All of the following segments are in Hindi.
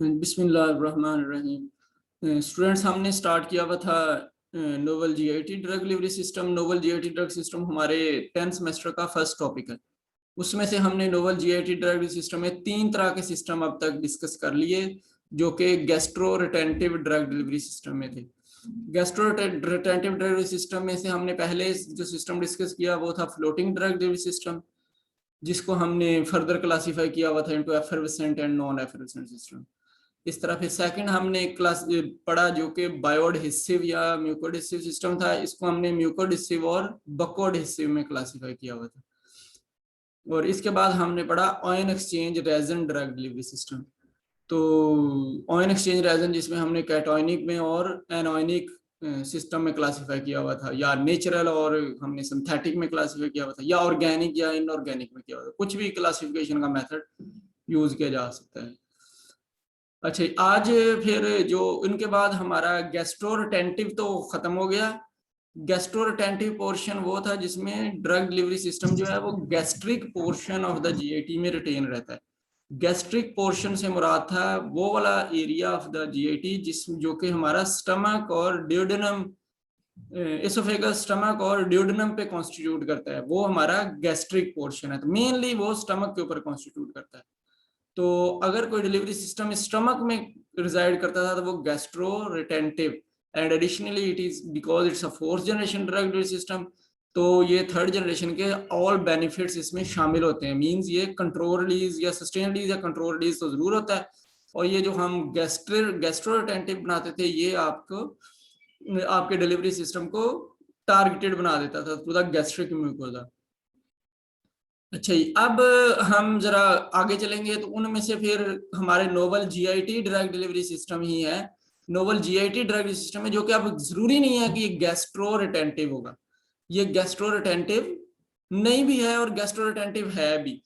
बिस्मिल्लाहिर्रहमानिर्रहीम। स्टूडेंट्स, हमने स्टार्ट किया हुआ था novel GIT drug delivery system. Novel GIT drug system हमारे 10th सेमेस्टर का फर्स्ट टॉपिक है। उसमें से हमने नोवल जीआईटी ड्रग सिस्टम में 3 तरह के सिस्टम अब तक डिस्कस कर लिए, जो कि gastro retentive drug delivery system में थे। गैस्ट्रो रिटेंटिव ड्रग सिस्टम में से हमने पहले जो सिस्टम डिस्कस किया वो था फ्लोटिंग ड्रग डिलीवरी सिस्टम, जिसको हमने फर्दर क्लासीफाई किया हुआ था into effervescent and non effervescent system. इस तरह फिर सेकंड हमने क्लास पढ़ा जो कि बायोडहेसिव या म्यूकोडहेसिव सिस्टम था। इसको हमने म्यूकोडहेसिव और बकोडहेसिव में क्लासीफाई किया हुआ था। और इसके बाद हमने पढ़ा ion exchange resin drug delivery system. तो आयन एक्सचेंज रेजन जिसमें हमने कैटायनिक में और एनायनिक सिस्टम में क्लासीफाई किया हुआ था, या नेचुरल और हमने सिंथेटिक में क्लासीफाई किया हुआ था, या ऑर्गेनिक या इनऑर्गेनिक में किया हुआ था। कुछ भी क्लासिफिकेशन का मेथड यूज किया जा सकता है। अच्छा, आज फिर जो इनके बाद हमारा गैस्ट्रोरिटेंटिव तो खत्म हो गया। गैस्ट्रोरिटेंटिव पोर्शन वो था जिसमें ड्रग डिलीवरी सिस्टम जो है वो gastric portion of the GIT में रिटेन रहता है। गैस्ट्रिक पोर्शन से मुराद था वो वाला एरिया ऑफ द जीआईटी जिस जो कि हमारा स्टमक और ड्यूडेनम, एसोफेगस, स्टमक और ड्यूडेनम पे कॉन्स्टिट्यूट करता है। वो हमारा गैस्ट्रिक पोर्शन है। तो मेनली वो स्टमक के ऊपर कॉन्स्टिट्यूट करता है। तो अगर कोई डिलीवरी सिस्टम स्टमक में रिजाइड करता था तो वो gastro retentive, and additionally it is because it's a 4th generation drug delivery system. तो ये 3rd जनरेशन के ऑल बेनिफिट्स इसमें शामिल होते हैं। मींस ये कंट्रोल रिलीज या सस्टेन रिलीज या कंट्रोल रिलीज तो जरूर होता है। और ये जो हम गैस्ट्रो रिटेंटिव बनाते थे ये आपको आपके डिलीवरी सिस्टम को टारगेटेड बना देता था पूरा गैस्ट्रिक म्यूकोसा। अच्छा जी, अब हम जरा आगे चलेंगे तो उनमें से फिर हमारे novel GIT drug delivery system ही है। नोवल जीआईटी ड्रग सिस्टम है जो कि अब जरूरी नहीं है कि ये गैस्ट्रो रिटेंटिव होगा। ये गैस्ट्रो रिटेंटिव नहीं भी है और गैस्ट्रो रिटेंटिव है भी।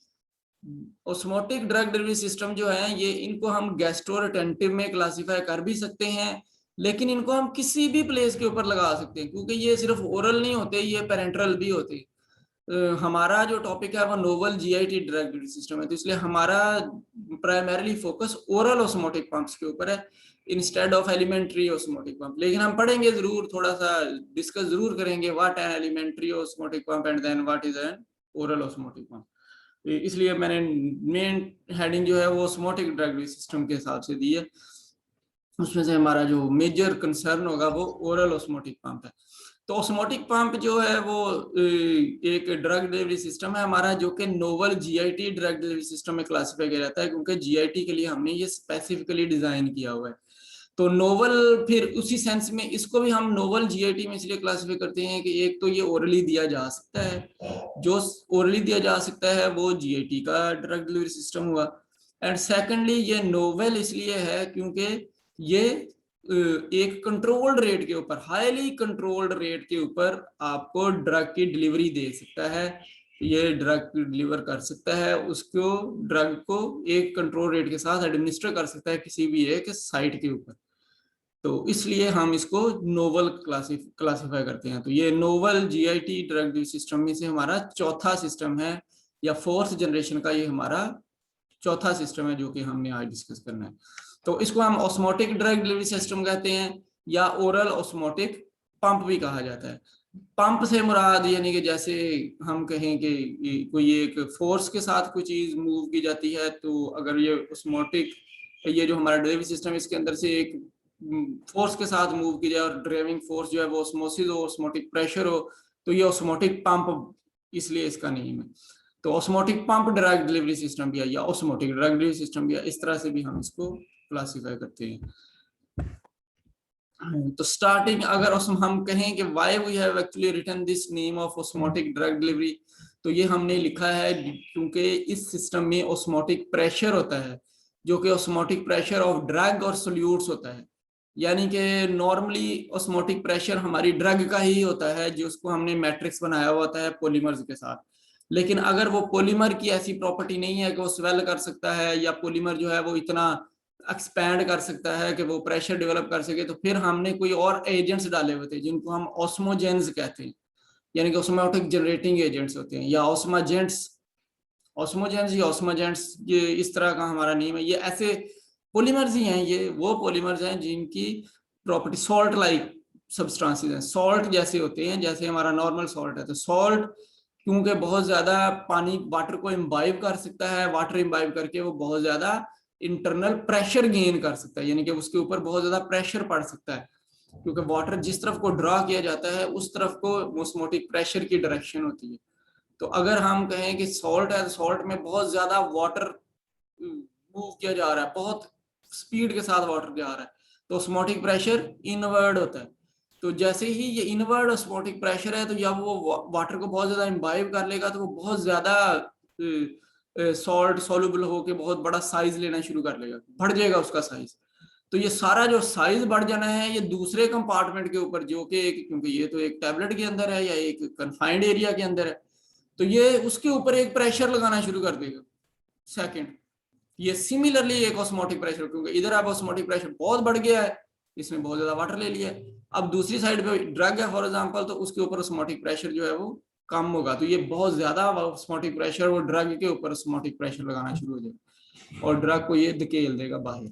ऑस्मोटिक ड्रग डिलीवरी सिस्टम जो है ये इनको हम गैस्ट्रो रिटेंटिव में क्लासीफाई कर भी सकते हैं, लेकिन इनको हम किसी भी प्लेस के ऊपर लगा सकते हैं क्योंकि ये सिर्फ ओरल नहीं होते, ये पेरेंट्रल भी होते। हमारा जो टॉपिक है वो novel GIT drug delivery system है, तो इसलिए हमारा primarily focus oral osmotic pumps के ऊपर है instead of elementary osmotic pump. लेकिन हम पढ़ेंगे जरूर, थोड़ा सा डिस्कस जरूर करेंगे what an elementary osmotic pump and then what is an oral osmotic pump. इसलिए मैंने मेन हेडिंग जो है वो ऑस्मोटिक ड्रग डिलीवरी सिस्टम के हिसाब से दी है। उसमें से हमारा जो मेजर कंसर्न होगा वो ओरल ऑस्मोटिक पंप है। तो ऑस्मोटिक पंप जो है वो एक ड्रग डिलीवरी सिस्टम है हमारा, जो कि novel GIT drug delivery system में क्लासिफाई किया जाता है क्योंकि जीआईटी के लिए हमने ये स्पेसिफिकली डिजाइन किया हुआ है। तो नोवल फिर उसी सेंस में इसको भी हम नोवल जीआईटी में इसलिए क्लासिफाई करते हैं कि एक तो ये ओरली दिया जा सकता है, जो ओरली दिया जा सकता है वो जीआईटी का ड्रग डिलीवरी सिस्टम हुआ। एंड सेकेंडली ये नोवेल इसलिए है क्योंकि ये एक कंट्रोल्ड रेट के ऊपर, हाईली कंट्रोल्ड रेट के ऊपर आपको ड्रग की डिलीवरी दे सकता है। ये ड्रग डिलीवर कर सकता है, उसको ड्रग को एक कंट्रोल रेट के साथ एडमिनिस्टर कर सकता है किसी भी एक साइट के ऊपर। तो इसलिए हम इसको नोवल क्लासिफाई करते हैं। तो ये नोवल जीआईटी ड्रग सिस्टम में से हमारा चौथा सिस्टम है, या 4th जनरेशन का ये हमारा चौथा सिस्टम है जो कि हमने आज डिस्कस करना है। तो इसको हम ऑस्मोटिक ड्रग डिलीवरी सिस्टम कहते हैं या ओरल ऑस्मोटिक पंप भी कहा जाता है। पंप से मुराद यानी कि जैसे हम कहें कि कोई एक फोर्स के साथ कोई चीज मूव की जाती है, तो अगर ये ऑस्मोटिक, ये जो हमारा डिलीवरी सिस्टम इसके अंदर से एक फोर्स के साथ मूव की जाए और ड्राइविंग फोर्स जो है वो ऑस्मोसिस हो, ऑस्मोटिक प्रेशर हो, तो ये ऑस्मोटिक पंप इसलिए इसका नेम है। तो osmotic pump drug delivery system भी है या ऑस्मोटिक ड्रग डिलीवरी सिस्टम भी है, इस तरह से भी हम इसको क्लासिफाई करते हैं। तो स्टार्टिंग अगर हम कहें कि why we have actually written this name of osmotic drug delivery, तो ये हमने लिखा है क्योंकि इस सिस्टम में ऑस्मोटिक प्रेशर होता है जो कि ऑस्मोटिक प्रेशर ऑफ ड्रग और सोल्यूट्स होता है। यानी कि नॉर्मली ऑस्मोटिक प्रेशर हमारी ड्रग का ही होता है जिसको हमने मैट्रिक्स बनाया हुआ होता है पॉलीमर्स के साथ। लेकिन अगर वो पॉलीमर की ऐसी प्रॉपर्टी नहीं है कि वो स्वेल कर सकता है या पॉलीमर जो है वो इतना एक्सपैंड कर सकता है कि वो प्रेशर डेवलप कर सके, तो फिर हमने कोई और एजेंट्स डाले हुए थे जिनको हम ऑस्मोजेंस कहते हैं, यानी कि ऑस्मोटिक जनरेटिंग एजेंट्स होते हैं या ऑस्मोजेंट्स। ऑस्मोजेंस या ऑस्मोजेंट्स ये इस तरह का हमारा नेम है। ये ऐसे पॉलीमर्स ही हैं, ये वो पॉलीमर्स हैं जिनकी प्रॉपर्टी सॉल्ट लाइक सब्सटेंसेस हैं, सॉल्ट जैसे होते हैं, जैसे हमारा नॉर्मल सॉल्ट है। तो सॉल्ट क्योंकि बहुत ज्यादा पानी वाटर को इम्बाइब कर सकता है, वाटर इम्बाइब करके वो बहुत ज्यादा इंटरनल प्रेशर गेन कर सकता है, यानी कि उसके ऊपर बहुत ज्यादा प्रेशर पड़ सकता है, क्योंकि वाटर जिस तरफ को ड्रा किया जाता है उस तरफ को ऑस्मोटिक प्रेशर की डायरेक्शन होती है। तो अगर हम कहें कि सॉल्ट है, सॉल्ट में बहुत ज्यादा वाटर मूव किया जा रहा है, बहुत स्पीड के साथ वाटर जा रहा है, तो ऑस्मोटिक प्रेशर इनवर्ड होता है। तो जैसे ही ये इनवर्ड ऑस्मोटिक प्रेशर है, तो जब वो वाटर को बहुत ज्यादा इम्बाइब कर लेगा तो वो बहुत ज्यादा सॉल्ट सोल्यूबल होके बहुत बड़ा साइज लेना शुरू कर लेगा, बढ़ जाएगा उसका साइज। तो ये सारा जो साइज बढ़ जाना है ये दूसरे कंपार्टमेंट के ऊपर, जो कि क्योंकि ये तो एक टैबलेट के अंदर है या एक कन्फाइंड एरिया के अंदर है, तो ये उसके ऊपर एक प्रेशर लगाना शुरू कर देगा। सेकंड, ये सिमिलरली एक ऑस्मोटिक प्रेशर, क्योंकि इधर अब ऑस्मोटिक प्रेशर बहुत बढ़ गया है, इसमें बहुत ज्यादा वाटर ले लिया है। अब दूसरी साइड पे ड्रग है फॉर एग्जांपल, तो उसके ऊपर ऑस्मोटिक प्रेशर जो है वो कम होगा, तो ये बहुत ज्यादा ऑस्मोटिक प्रेशर वो ड्रग के ऊपर ऑस्मोटिक प्रेशर लगाना शुरू हो जाएगा और ड्रग को ये धकेल देगा बाहर।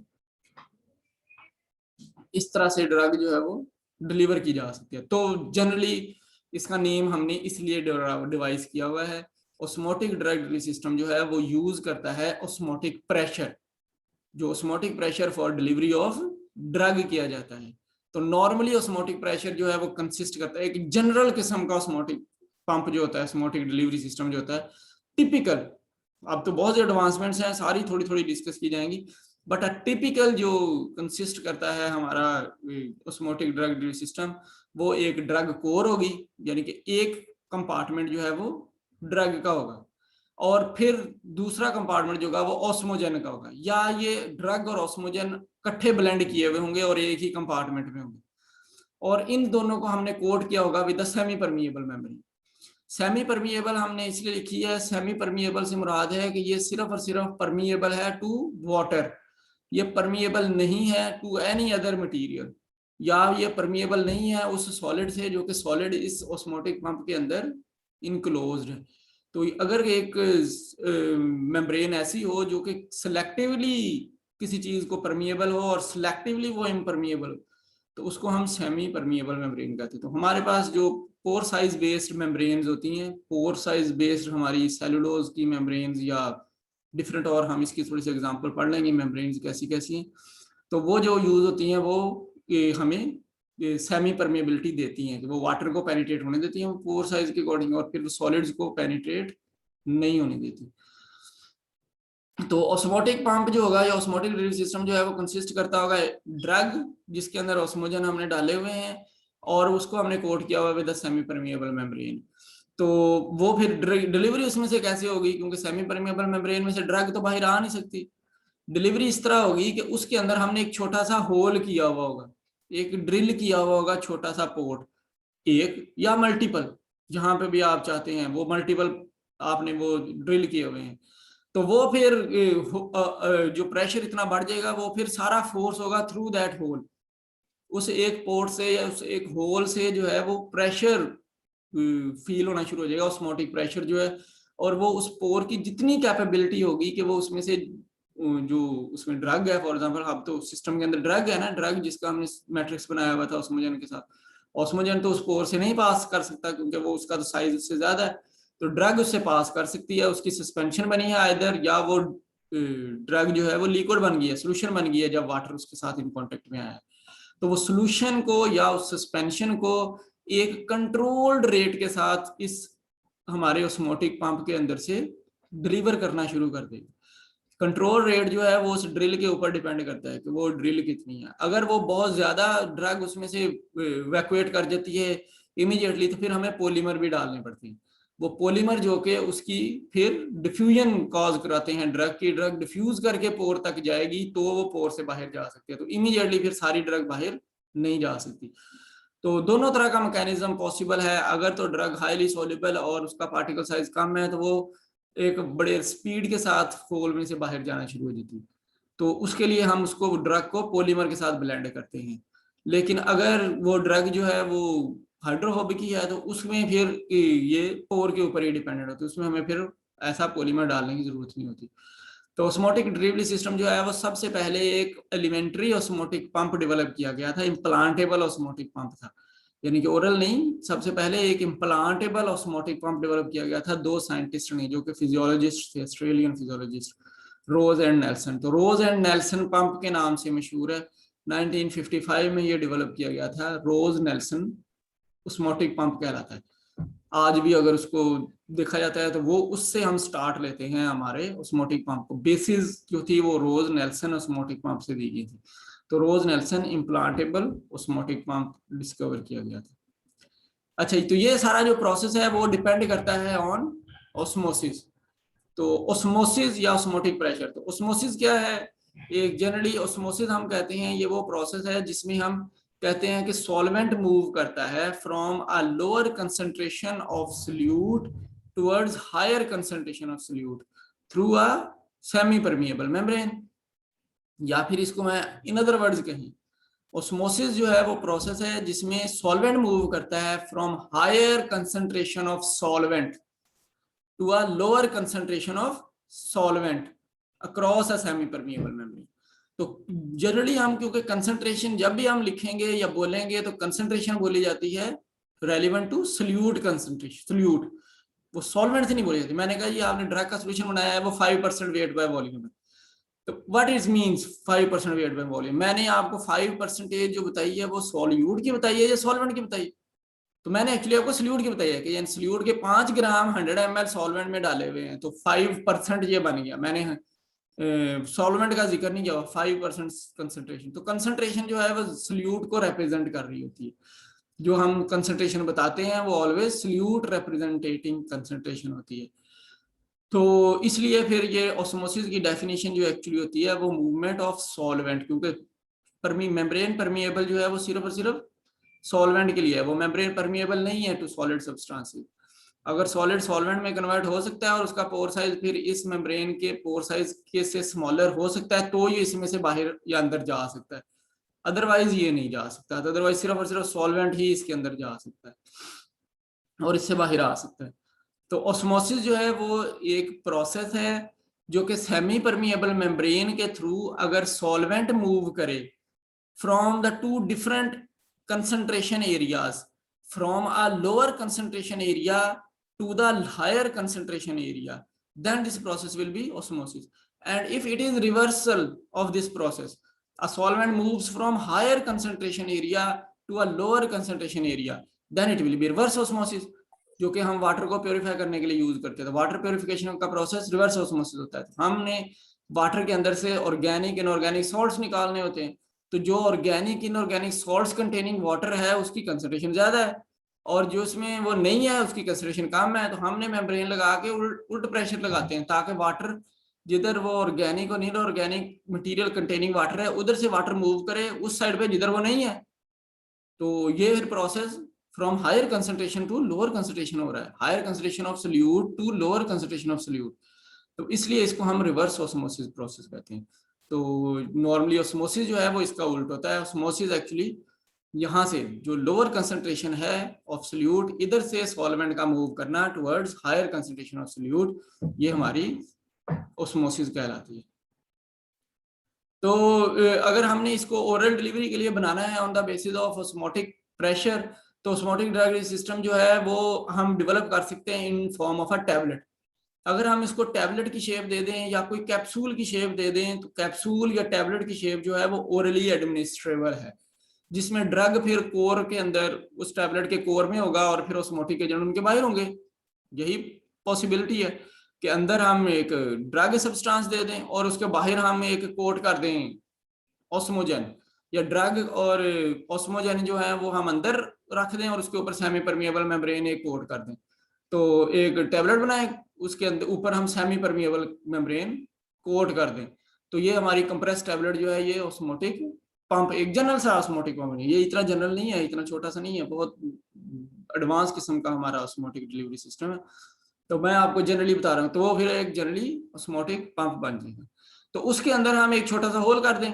इस तरह से ड्रग जो है वो डिलीवर की जा सकती है। तो जनरली इसका नेम हमने इसलिए डिवाइस किया हुआ है। ऑस्मोटिक ड्रग डिलीवरी सिस्टम जो है वो यूज करता है ऑस्मोटिक प्रेशर, जो osmotic pressure for delivery of drug किया जाता है। तो नॉर्मली ऑस्मोटिक प्रेशर जो है वो कंसिस्ट करता है एक जनरल किस्म का ऑस्मोटिक पंप जो होता है, ऑस्मोटिक डिलीवरी सिस्टम जो होता है टिपिकल। अब तो बहुत से एडवांसमेंट्स हैं, सारी थोड़ी थोड़ी डिस्कस की जाएंगी, बट अ टिपिकल जो कंसिस्ट करता है हमारा ऑस्मोटिक ड्रग डिलीवरी सिस्टम, वो एक ड्रग कोर होगी, यानी कि एक कंपार्टमेंट जो है वो ड्रग का होगा, और फिर दूसरा कंपार्टमेंट जो होगा वो ऑस्मोजन का होगा, या ये ड्रग और ऑस्मोजन इकट्ठे ब्लेंड किए हुए होंगे और एक ही कंपार्टमेंट में होंगे, और इन दोनों को हमने कोड किया होगा with semi permeable membrane. Semi permeable हमने इसलिए लिखी है, सेमी परमिएबल से मुराद है कि ये सिर्फ और सिर्फ परमिएबल है टू वाटर, ये परमिएबल नहीं है टू एनी अदर मटेरियल, या ये परमिएबल नहीं है उस सॉलिड से जो कि सॉलिड इस ऑस्मोटिक पंप के अंदर इनक्लोज्ड है। तो अगर एक मेम्ब्रेन ऐसी हो जो कि सिलेक्टिवली किसी चीज को परमिएबल हो और सिलेक्टिवली वो इम्परमिएबल हो, तो उसको हम सेमी परमिएबल मेम्ब्रेन कहते हैं। तो हमारे पास जो पोर साइज बेस्ड मेम्ब्रेन्स होती हैं, पोर साइज बेस्ड हमारी सेलुलोज की मेम्ब्रेन्स या डिफरेंट, और हम इसकी थोड़ी सी एग्जांपल पढ़ लेंगे मेम्ब्रेन्स कैसी कैसी हैं, तो वो जो यूज होती हैं वो हमें सेमी परमिएबिलिटी देती हैं कि वो वाटर को पेनिट्रेट होने देती हैं पोर साइज के अकॉर्डिंग, और फिर सॉलिड्स को पेनिट्रेट नहीं होने देती। तो ऑस्मोटिक पंप जो होगा या ऑस्मोटिक डिलीवरी सिस्टम जो है वो कंसिस्ट करता होगा ड्रग जिसके अंदर ऑस्मोजन हमने डाले हुए हैं, और उसको हमने कोट किया हुआ विद सेमी परमिएबल मेम्ब्रेन। तो वो फिर डिलीवरी उसमें से कैसे होगी, क्योंकि सेमी परमिएबल मेम्ब्रेन में से ड्रग तो बाहर आ नहीं सकती। डिलीवरी इस तरह होगी कि उसके अंदर हमने एक छोटा सा होल किया हुआ होगा, एक ड्रिल किया हुआ होगा, छोटा सा पोर्ट, एक या मल्टीपल, जहां पे भी आप चाहते हैं वो मल्टीपल आपने वो ड्रिल किए हुए हैं। तो वो फिर जो प्रेशर इतना बढ़ जाएगा, वो फिर सारा फोर्स होगा थ्रू दैट होल, उस एक पोर्ट से या उस एक होल से जो है वो प्रेशर फील होना शुरू हो जाएगा, ऑस्मोटिक प्रेशर जो है, और वो उस पोर की जितनी कैपेबिलिटी होगी कि वो उसमें से जो उसमें ड्रग है, फॉर एग्जांपल अब तो सिस्टम के अंदर ड्रग है ना, ड्रग जिसका हमने मैट्रिक्स बनाया हुआ था ऑस्मोजन के साथ, ऑस्मोजन तो उस पोर से नहीं पास कर सकता क्योंकि वो उसका तो साइज उससे ज्यादा है, तो ड्रग उससे पास कर सकती है, उसकी सस्पेंशन बनी है इधर, या वो ड्रग जो है वो लिक्विड बन गई है, सोल्यूशन बन गई है जब वाटर उसके साथ इन कॉन्टेक्ट में आया है। तो वो सोल्यूशन को या उस सस्पेंशन को एक कंट्रोल्ड रेट के साथ इस हमारे ऑस्मोटिक पंप के अंदर से डिलीवर करना शुरू कर देगा। कंट्रोल रेट जो है वो उस ड्रिल के ऊपर डिपेंड करता है कि वो ड्रिल कितनी है। अगर वो बहुत ज्यादा ड्रग उसमें से वैक्यूएट कर देती है इमीडिएटली, तो फिर हमें पॉलीमर भी डालने पड़ते हैं। वो पॉलीमर जो कि उसकी फिर डिफ्यूजन कॉज कराते हैं ड्रग की, ड्रग डिफ्यूज करके पोर तक जाएगी तो वो पोर से बाहर जा सकती है, तो इमीडिएटली फिर सारी ड्रग बाहर नहीं जा सकती। तो दोनों तरह का मैकेनिज्म पॉसिबल है। अगर तो ड्रग हाईली सोल्यूबल और उसका पार्टिकल साइज कम है, तो वो एक बड़े स्पीड के साथ होल में से बाहर जाना शुरू हो जाती है, तो उसके लिए हम उसको ड्रग को पॉलीमर के साथ ब्लेंड करते हैं। लेकिन अगर वो ड्रग जो है वो हाइड्रोफोबिक ही है, तो उसमें फिर ये पोर के ऊपर ही डिपेंडेंट होती है, उसमें हमें फिर ऐसा पॉलीमर डालने की जरूरत नहीं होती। तो ऑस्मोटिक डिलीवरी सिस्टम जो है वो सबसे पहले एक एलिमेंट्री ऑस्मोटिक पंप डेवलप किया गया था, इम्प्लांटेबल ऑस्मोटिक पंप था, यानी कि ओरल नहीं, सबसे पहले एक इम्प्लांटेबल ऑस्मोटिक पंप डेवलप किया गया था दो साइंटिस्ट ने जो कि फिजियोलॉजिस्ट थे, Australian physiologist, Rose and Nelson. तो रोज एंड नेल्सन पंप के नाम से मशहूर है। 1955 में ये डेवलप किया गया था, रोज नेल्सन ऑस्मोटिक पंप कहलाता है। आज भी अगर उसको देखा जाता है तो वो उससे हम स्टार्ट लेते हैं हमारे ऑस्मोटिक पंप को, बेसिस जो थी वो रोज नेल्सन ऑस्मोटिक पंप से दी गई थी। तो Rose Nelson implantable osmotic pump discover किया गया था। अच्छा, तो ये सारा जो प्रोसेस है वो डिपेंड करता है ऑन ऑस्मोसिस। तो ऑस्मोसिस या ऑस्मोटिक प्रेशर, तो ऑस्मोसिस क्या है? एक जनरली ऑस्मोसिस हम कहते हैं ये वो प्रोसेस है जिसमें हम कहते हैं कि सॉल्वेंट मूव करता है from a lower concentration of solute towards higher concentration of solute through a semi permeable membrane. या फिर इसको मैं इन अदर वर्ड्स कहीं, ऑस्मोसिस जो है वो प्रोसेस है जिसमें सॉल्वेंट मूव करता है from higher concentration of solvent to a lower concentration of solvent across a semi permeable membrane. तो जनरली हम, क्योंकि कंसंट्रेशन जब भी हम लिखेंगे या बोलेंगे तो कंसंट्रेशन बोली जाती है relevant to solute concentration, solute, वो सॉल्वेंट से नहीं बोली जाती। मैंने कहा जी आपने ड्रग का सोल्यूशन बनाया है वो 5% वेट बाय वॉल्यूम है, तो what is means 5% weight by volume? मैंने आपको 5% जो बताई है वो सॉल्यूट की बताई है या सॉल्वेंट की बताई? तो मैंने एक्चुअली आपको सोल्यूट की बताई है कि सोल्यूट के 5 ग्राम 100 ml सॉल्वेंट में डाले हुए हैं तो 5% ये बन गया। मैंने सॉल्वेंट का जिक्र नहीं किया, 5% कंसंट्रेशन। तो कंसंट्रेशन जो है वो सोल्यूट को रिप्रेजेंट कर रही होती है। जो हम कंसंट्रेशन बताते हैं वो ऑलवेज सोल्यूट रिप्रेजेंटेटिंग कंसंट्रेशन होती है। तो इसलिए फिर ये ऑस्मोसिस की डेफिनेशन जो एक्चुअली होती है वो मूवमेंट ऑफ सॉल्वेंट, क्योंकि मेम्ब्रेन परमिएबल जो है वो सिर्फ और सिर्फ सॉल्वेंट के लिए है, वो मेम्ब्रेन परमिएबल नहीं है टू सॉलिड सब्सटेंसेस। अगर सॉलिड सॉल्वेंट में कन्वर्ट हो सकता है और उसका पोर साइज फिर इस मेम्ब्रेन के पोर साइज के से स्मॉलर हो सकता है तो ये इसमें से बाहर या अंदर जा सकता है, अदरवाइज ये नहीं जा सकता। तो अदरवाइज सिर्फ और सिर्फ सॉल्वेंट ही इसके अंदर जा सकता है और इससे बाहर आ सकता है। तो ऑस्मोसिस जो है वो एक प्रोसेस है जो कि सेमी परमिएबल मेम्ब्रेन के थ्रू अगर सॉल्वेंट मूव करे from the two different concentration areas, from a lower concentration area to the higher concentration area, then this process will be osmosis. And if it is reversal of this process, a solvent moves from higher concentration area to a lower concentration area, then it will be reverse osmosis, जो कि हम वाटर को प्योरीफाई करने के लिए यूज करते हैं। तो वाटर प्योरिफिकेशन का प्रोसेस रिवर्स ऑस्मोसिस होता है। हमने वाटर के अंदर से ऑर्गेनिक इनऑर्गेनिक सॉल्ट्स निकालने होते हैं, तो जो organic inorganic salts containing water है उसकी कंसंट्रेशन ज्यादा है और जो इसमें वो नहीं है उसकी कंसंट्रेशन कम है। तो हमने मेम्ब्रेन लगा के उल्ट प्रेशर लगाते हैं ताकि वाटर जिधर वो ऑर्गेनिक और नील ऑर्गेनिक मटेरियल कंटेनिंग वाटर है उधर से वाटर मूव करे उस साइड पे जिधर वो नहीं है। तो ये फिर process from higher concentration to lower concentration हो रहा है, higher concentration of solute to lower concentration of solute. तो इसलिए इसको हम रिवर्स ऑस्मोसिस प्रोसेस कहते हैं। तो नॉर्मली ऑस्मोसिस जो है वो इसका उल्ट होता है। ऑस्मोसिस एक्चुअली यहाँ से जो लोअर कंसंट्रेशन है ऑफ सोल्यूट इधर से सॉल्वेंट का मूव करना towards higher concentration of solute, ये हमारी ऑस्मोसिस कहलाती है। तो अगर हमने इसको ओरल डिलीवरी के लिए बनाना है on the basis of osmotic pressure, तो ऑस्मोटिक ड्रग सिस्टम जो है वो हम डेवलप कर सकते हैं in form of a tablet. अगर हम इसको टैबलेट की शेप दे दें या कोई कैप्सूल की शेप दे दें तो कैप्सूल या टैबलेट की शेप जो है वो ओरली एडमिनिस्ट्रेबल है, जिसमें ड्रग फिर कोर के अंदर उस टैबलेट के कोर में होगा और फिर ऑस्मोटिक एजेंट उनके बाहर होंगे। यही पॉसिबिलिटी है कि अंदर हम एक ड्रग सब्सटेंस दे दें और उसके बाहर हम एक कोट कर दें ऑस्मोजन, या ड्रग और ऑस्मोजन जो है वो हम अंदर रख दें और उसके ऊपर सेमी परमिएबल मेम्ब्रेन एक कोट कर दें। तो एक टैबलेट बनाए उसके अंदर ऊपर हम सेमी परमिएबल मेम्ब्रेन कोट कर दें। तो ये हमारी कंप्रेस टैबलेट जो है ये ऑस्मोटिक पंप, एक जनरल सा ऑस्मोटिक पंप है। ये इतना जनरल नहीं है, इतना छोटा सा नहीं है, बहुत एडवांस किस्म का हमारा ऑस्मोटिक डिलीवरी सिस्टम है। तो मैं आपको जनरली बता रहा हूँ, तो वो फिर एक जनरली ऑस्मोटिक पंप बन जाएगा। तो उसके अंदर हम एक छोटा सा होल कर दें,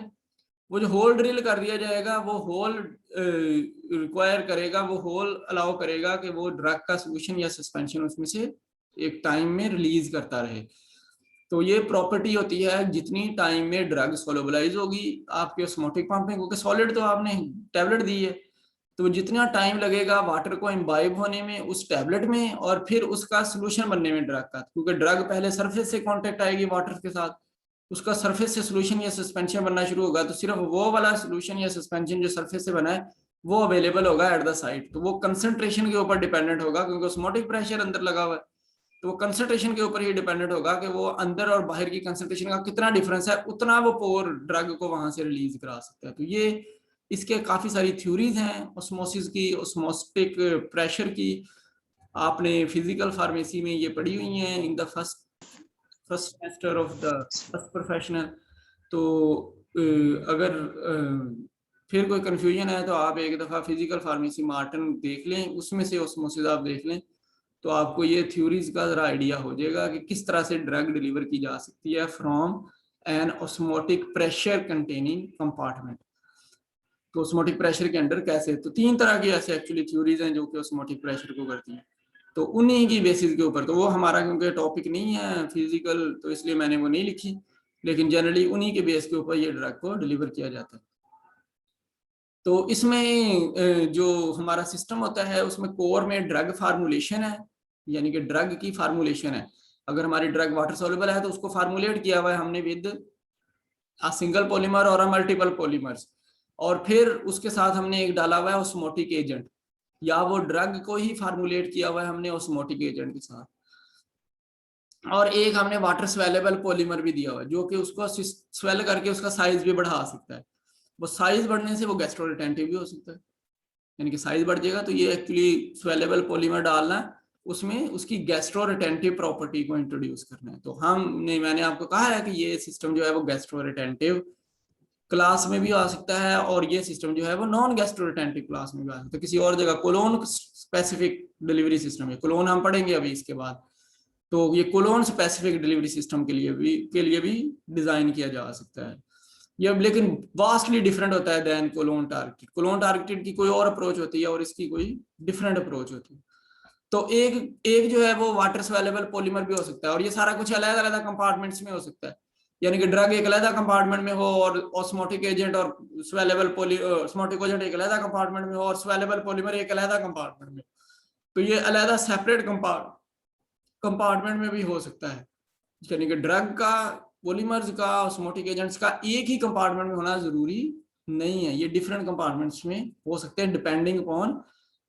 वो जो होल ड्रिल कर दिया जाएगा वो होल रिक्वायर करेगा, वो होल अलाउ करेगा कि वो ड्रग का सोल्यूशन या सस्पेंशन उसमें से एक टाइम में रिलीज करता रहे। तो ये प्रॉपर्टी होती है जितनी टाइम में ड्रग सोलबलाइज होगी आपके ऑस्मोटिक पंप में, क्योंकि सॉलिड तो आपने टैबलेट दी है, तो जितना टाइम लगेगा वाटर को इम्बाइब होने में उस टैबलेट में और फिर उसका सोल्यूशन बनने में ड्रग का, क्योंकि ड्रग पहले सरफेस से कांटेक्ट आएगी वाटर के साथ, उसका सरफेस से सोल्यूशन या सस्पेंशन बनना शुरू होगा, तो सिर्फ वो वाला सोल्यूशन या सस्पेंशन जो सरफेस से बना है वो अवेलेबल होगा एट द साइट। तो वो कंसंट्रेशन के ऊपर डिपेंडेंट होगा, क्योंकि ऑस्मोटिक प्रेशर अंदर लगा हुआ है, तो वो कंसंट्रेशन के ऊपर ही डिपेंडेंट होगा कि वो अंदर और बाहर की कंसंट्रेशन का कितना डिफरेंस है, उतना वो पोर ड्रग को वहां से रिलीज करा सकता है। तो ये इसके काफी सारी थ्योरीज हैं ऑस्मोसिस की, ऑस्मोटिक प्रेशर की, आपने फिजिकल फार्मेसी में ये पढ़ी हुई हैं in the first semester of the first professional. तो अगर फिर कोई कंफ्यूजन है तो आप एक दफा फिजिकल फार्मेसी मार्टन देख लें, उसमें से ऑस्मोसिस आप देख लें, तो आपको ये थ्योरीज का जरा आइडिया हो जाएगा कि किस तरह से ड्रग डिलीवर की जा सकती है from an osmotic pressure containing compartment. तो ऑस्मोटिक प्रेशर के अंदर कैसे, तो 3 तरह की ऐसे एक्चुअली थ्योरीज हैं जो कि ऑस्मोटिक प्रेशर को करती हैं, तो उन्हीं की बेसिस के ऊपर, तो वो हमारा क्योंकि टॉपिक नहीं है फिजिकल तो इसलिए मैंने वो नहीं लिखी, लेकिन जनरली उन्हीं के बेस के ऊपर ये ड्रग को डिलीवर किया जाता है। तो इसमें जो हमारा सिस्टम होता है उसमें कोर में ड्रग फार्मूलेशन है, यानी कि ड्रग की फार्मूलेशन है। अगर हमारी ड्रग वाटर सोल्यूबल है तो उसको फार्मूलेट किया हुआ है हमने विद अ सिंगल पॉलीमर और अ मल्टीपल पॉलीमर्स, और फिर उसके साथ हमने एक डाला हुआ है ऑस्मोटिक एजेंट, या वो ड्रग को ही फार्मूलेट किया हुआ है हमने ऑस्मोटिक एजेंट के साथ, और एक हमने वाटर स्वेलेबल पॉलीमर भी दिया हुआ है जो कि उसको स्वेल करके उसका साइज भी बढ़ा सकता है। वो साइज बढ़ने से वो गैस्ट्रो रिटेंटिव भी हो सकता है, यानी कि साइज बढ़ जाएगा, तो ये एक्चुअली स्वेलेबल पॉलीमर डालना है, उसमें उसकी गैस्ट्रो रिटेंटिव प्रॉपर्टी को इंट्रोड्यूस करना है। तो मैंने आपको कहा है कि ये सिस्टम जो है वो गैस्ट्रो रिटेंटिव क्लास में भी आ सकता है, और ये सिस्टम जो है वो नॉन गैस्ट्रो रिटेंटिव क्लास में भी आ सकता है। किसी और जगह कोलोन स्पेसिफिक डिलीवरी सिस्टम है, कोलोन हम पढ़ेंगे अभी इसके बाद, तो ये कोलोन स्पेसिफिक डिलीवरी सिस्टम के लिए भी डिजाइन किया जा सकता है। ये लेकिन वास्टली डिफरेंट होता है than colon targeted. Colon targeted की कोई और अप्रोच होती है और इसकी कोई डिफरेंट अप्रोच होती है। तो एक जो है वो वाटर स्वेलेबल पॉलीमर भी हो सकता है, और ये सारा कुछ अलग अलग कंपार्टमेंट्स में हो सकता है, यानी कि ड्रग एक अलग कंपार्टमेंट में हो और ऑस्मोटिक एजेंट और स्वेलेबल ऑस्मोटिक एजेंट एक अलग कंपार्टमेंट में हो और स्वेलेबल पॉलीमर एक अलग कंपार्टमेंट में, तो ये अलग सेपरेट कंपार्टमेंट में भी हो सकता है, यानी कि ड्रग का, पॉलीमर्स का, ऑस्मोटिक एजेंट्स का एक ही कंपार्टमेंट में होना जरूरी नहीं है, ये डिफरेंट कंपार्टमेंट्स में हो सकते हैं डिपेंडिंग अपॉन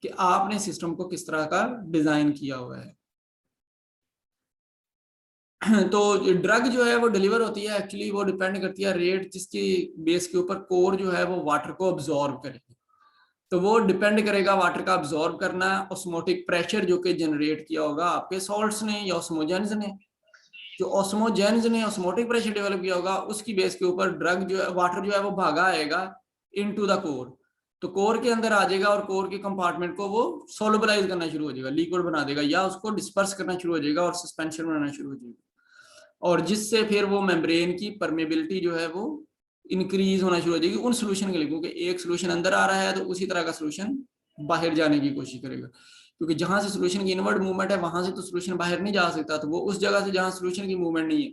कि आपने सिस्टम को किस तरह का डिजाइन किया हुआ है। तो ड्रग जो है वो डिलीवर होती है, एक्चुअली वो डिपेंड करती है रेट जिसकी बेस के ऊपर कोर जो है वो वाटर को अब्सॉर्ब करेगी, तो वो डिपेंड करेगा वाटर का अब्सॉर्ब करना ऑस्मोटिक प्रेशर जो कि जनरेट किया होगा आपके सॉल्ट्स ने या ऑस्मोजेंस ने। जो ऑस्मोजेंस ने ऑस्मोटिक प्रेशर डेवलप किया होगा उसकी बेस के ऊपर ड्रग जो है, वाटर जो है वो भागा आएगा इनटू द कोर, तो कोर के अंदर आ जाएगा और कोर के कंपार्टमेंट को वो सोलबलाइज करना शुरू हो जाएगा, लिक्विड बना देगा, या उसको डिस्पर्स करना शुरू हो जाएगा और सस्पेंशन बनाना शुरू हो जाएगा, और जिससे फिर वो मेम्ब्रेन की परमेबिलिटी जो है वो इंक्रीज होना शुरू हो जाएगी उन सोल्यूशन के लिए, क्योंकि एक सोल्यूशन अंदर आ रहा है तो उसी तरह का सोल्यूशन बाहर जाने की कोशिश करेगा, क्योंकि जहां से सोल्यूशन की इनवर्ड मूवमेंट है वहां से तो सोल्यूशन बाहर नहीं जा सकता, तो वो उस जगह से जहां सोल्यूशन की मूवमेंट नहीं है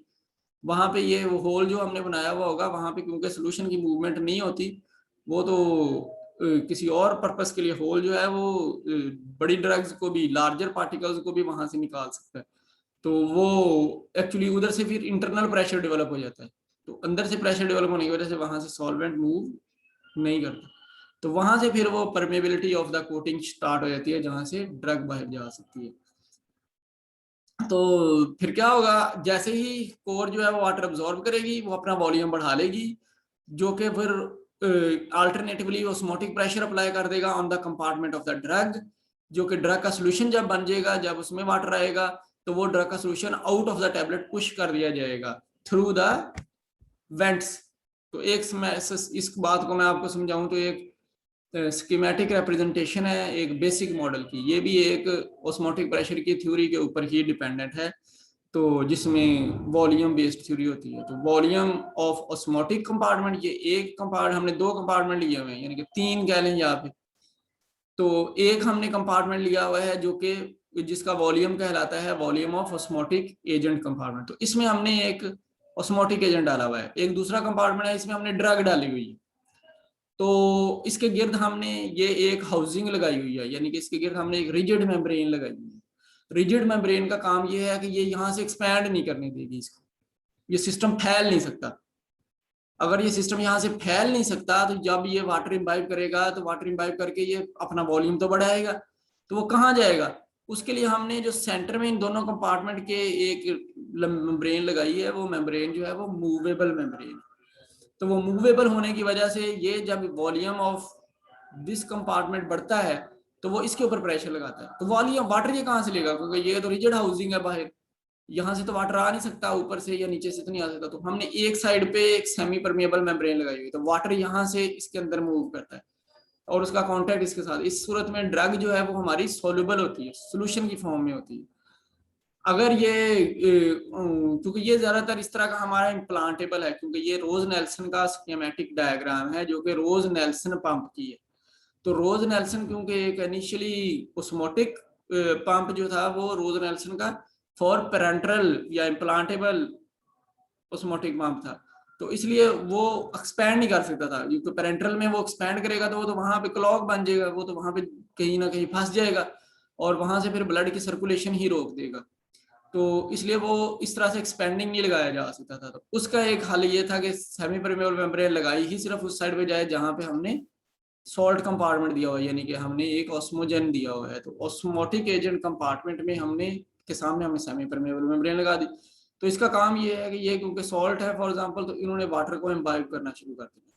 वहां पे ये वो होल जो हमने बनाया हुआ होगा वहां पे, क्योंकि सोल्यूशन की मूवमेंट नहीं होती, वो तो किसी और पर्पस के लिए होल जो है वो बड़ी ड्रग्स को भी, लार्जर पार्टिकल्स को भी वहां से निकाल सकता है, तो वो एक्चुअली उधर से फिर इंटरनल प्रेशर डेवलप हो जाता है, तो अंदर से प्रेशर डेवलप होने की वजह से वहां से सॉल्वेंट मूव नहीं करता, तो वहां से फिर वो permeability of the coating start हो जाती है जहां से ड्रग बाहर जा सकती है। तो फिर क्या होगा, जैसे ही कोर जो है वो वाटर अब्सॉर्ब करेगी वो अपना वॉल्यूम बढ़ा लेगी, जो कि फिर अल्टरनेटिवली ऑस्मोटिक प्रेशर अप्लाई कर देगा on the compartment of the drug, जो कि ड्रग का सोल्यूशन जब बन जाएगा, जब उसमें वाटर आएगा तो वो ड्रग का solution out of the tablet push कर दिया जाएगा थ्रू द वेंट्स। तो एक इस बात को मैं आपको समझाऊं तो एक स्कीमेटिक रिप्रेजेंटेशन है एक बेसिक मॉडल की, ये भी एक ऑस्मोटिक प्रेशर की थ्योरी के ऊपर ही डिपेंडेंट है, तो जिसमें वॉल्यूम बेस्ड थ्योरी होती है। तो वॉल्यूम ऑफ ऑस्मोटिक कंपार्टमेंट, ये एक कंपार्ट, हमने 2 कंपार्टमेंट लिए हुए हैं, यानी कि 3 कह लें यहाँ पे, तो एक हमने कंपार्टमेंट लिया हुआ है जो कि जिसका वॉल्यूम कहलाता है volume of osmotic agent compartment. तो इसमें हमने एक ऑस्मोटिक एजेंट डाला हुआ है, एक दूसरा कंपार्टमेंट है इसमें हमने ड्रग डाली हुई है। तो इसके गिर्द हमने ये एक हाउसिंग लगाई हुई है, यानी कि इसके गिर्द हमने एक रिजिड मेम्ब्रेन लगाई हुई है। रिजिड मेम्ब्रेन का काम ये है कि ये यहाँ से एक्सपैंड नहीं करने देगी इसको, ये सिस्टम फैल नहीं सकता। अगर ये सिस्टम यहाँ से फैल नहीं सकता तो जब ये वाटर इम्बाइब करेगा तो वाटर इम्बाइब करके ये अपना वॉल्यूम तो बढ़ाएगा, तो वो कहाँ जाएगा? उसके लिए हमने जो सेंटर में इन दोनों कंपार्टमेंट के एक मेम्ब्रेन लगाई है, वो मेम्ब्रेन जो है वो मूवेबल मेम्ब्रेन। तो वो मूवेबल होने की वजह से ये जब वॉल्यूम ऑफ दिस कंपार्टमेंट बढ़ता है तो वो इसके ऊपर प्रेशर लगाता है। तो वॉल्यूम वाटर ये कहाँ से लेगा, क्योंकि ये तो रिजिड हाउसिंग है बाहर, यहाँ से तो वाटर आ नहीं सकता, ऊपर से या नीचे से तो नहीं आ सकता। तो हमने एक साइड पे एक सेमी परमेबल मेम्ब्रेन लगाई हुई, तो वाटर यहाँ से इसके अंदर मूव करता है और उसका कांटेक्ट इसके साथ। इस सूरत में ड्रग जो है वो हमारी सोल्यूबल होती है, सोल्यूशन की फॉर्म में होती है। अगर ये क्योंकि ये ज्यादातर इस तरह का हमारा इम्प्लांटेबल है, क्योंकि ये रोज नेल्सन का स्कीमेटिक डायग्राम है जो कि रोज नेल्सन पंप की है। तो रोज नेल्सन क्योंकि एक इनिशियली ओस्मोटिक पंप जो था वो रोज नेल्सन का फॉर पेरेंट्रल या इम्प्लांटेबल ओस्मोटिक पंप था, तो इसलिए वो एक्सपैंड नहीं कर सकता था, क्योंकि पेरेंट्रल में वो एक्सपैंड करेगा तो वो तो वहां पे क्लॉग बन जाएगा, वो तो वहां पे कहीं ना कहीं फंस जाएगा और वहां से फिर ब्लड की सर्कुलेशन ही रोक देगा। तो इसलिए वो इस तरह से एक्सपेंडिंग नहीं लगाया जा सकता था। तो उसका एक हल ये था कि सेमी परमेबल मेम्ब्रेन लगाई ही सिर्फ उस साइड पे जाए जहां पे हमने सॉल्ट कंपार्टमेंट दिया हुआ है, यानी कि हमने एक ऑस्मोजन दिया हुआ है। तो ऑस्मोटिक एजेंट कंपार्टमेंट में हमने के सामने हमने सेमी परमेबल मेम्ब्रेन लगा दी। तो इसका काम ये है कि ये क्योंकि सॉल्ट है फॉर एग्जांपल, तो इन्होंने वाटर को इम्बाइब करना शुरू कर दिया।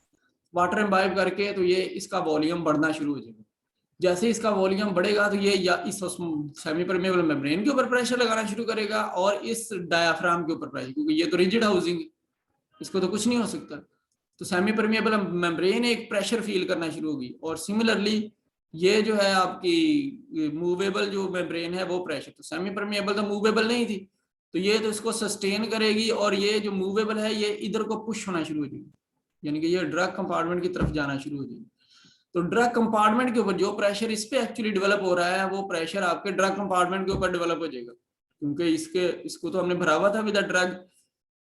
वाटर इम्बाइब करके तो ये इसका वॉल्यूम बढ़ना शुरू हो जाएगा। जैसे इसका वॉल्यूम बढ़ेगा तो ये या इस सेमी परमेबल मेम्ब्रेन के ऊपर प्रेशर लगाना शुरू करेगा और इस डायाफ्राम के ऊपर प्रेशर, क्योंकि ये तो रिजिड हाउसिंग है, इसको तो कुछ नहीं हो सकता। तो सेमी परमेबल मेम्ब्रेन एक प्रेशर फील करना शुरू होगी। और सिमिलरली ये जो है आपकी मूवेबल जो मेम्ब्रेन है वो प्रेशर, तो सेमी परमेबल तो मूवेबल नहीं थी, तो ये तो इसको सस्टेन करेगी और ये जो मूवेबल है ये इधर को पुश होना शुरू हो जाएगी, यानी कि ये ड्रग कंपार्टमेंट की तरफ जाना शुरू हो जाएगी। तो ड्रग कंपार्टमेंट के ऊपर जो प्रेशर इस पे एक्चुअली डेवलप हो रहा है वो प्रेशर आपके ड्रग कंपार्टमेंट के ऊपर डेवलप हो जाएगा, क्योंकि इसको तो हमने भरा हुआ था विद ड्रग।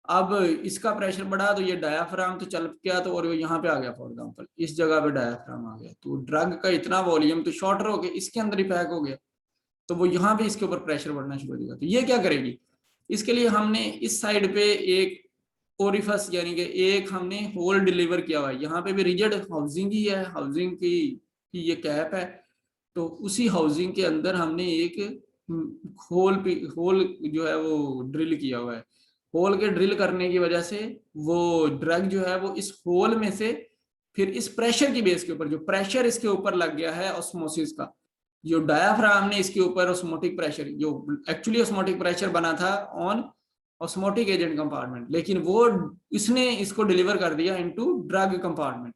अब इसका प्रेशर बढ़ा तो ये डायाफ्राम तो चल गया, तो और यहाँ पे आ गया फॉर एग्जांपल इस जगह पे डायाफ्राम आ गया, तो ड्रग का इतना वॉल्यूम तो शॉर्टर हो गया, इसके अंदर ही पैक हो गया, तो वो यहाँ पे इसके ऊपर प्रेशर बढ़ना शुरू हो जाएगा। तो ये क्या करेगी, इसके लिए हमने इस साइड पे एक ओरिफस यानी कि एक हमने होल डिलीवर किया हुआ है। यहाँ पे भी रिजिड हाउसिंग ही है, हाउसिंग की ये कैप है, तो उसी हाउसिंग के अंदर हमने एक होल जो है वो ड्रिल किया हुआ है। होल के ड्रिल करने की वजह से वो ड्रग जो है वो इस होल में से फिर इस प्रेशर की बेस के ऊपर, जो प्रेशर इसके ऊपर लग गया है ऑस्मोसिस का, जो डायाफ्राम ने इसके ऊपर ऑस्मोटिक प्रेशर, जो एक्चुअली ऑस्मोटिक प्रेशर बना था ऑन ऑस्मोटिक एजेंट कंपार्टमेंट, लेकिन वो इसने इसको डिलीवर कर दिया इनटू ड्रग कंपार्टमेंट,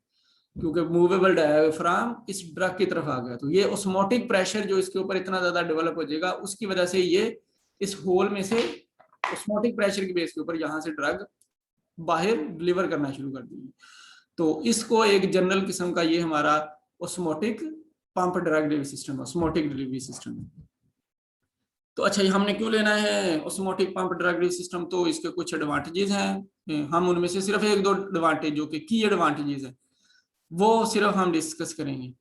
क्योंकि मूवेबल डायाफ्राम इस ड्रग की तरफ आ गया। तो ये ऑस्मोटिक प्रेशर जो इसके ऊपर इतना ज्यादा डेवलप हो जाएगा, उसकी वजह से ये इस होल में से ऑस्मोटिक प्रेशर की बेस के ऊपर यहाँ से ड्रग बाहर डिलीवर करना शुरू कर देगी। तो इसको एक जनरल किस्म का ये हमारा osmotic pump drug delivery system, osmotic delivery system. तो अच्छा, ये हमने क्यों लेना है osmotic pump drug delivery system? तो इसके कुछ एडवांटेजेस हैं, हम उनमें से सिर्फ एक दो एडवांटेज जो कि की एडवांटेजेस हैं वो सिर्फ हम डिस्कस करेंगे।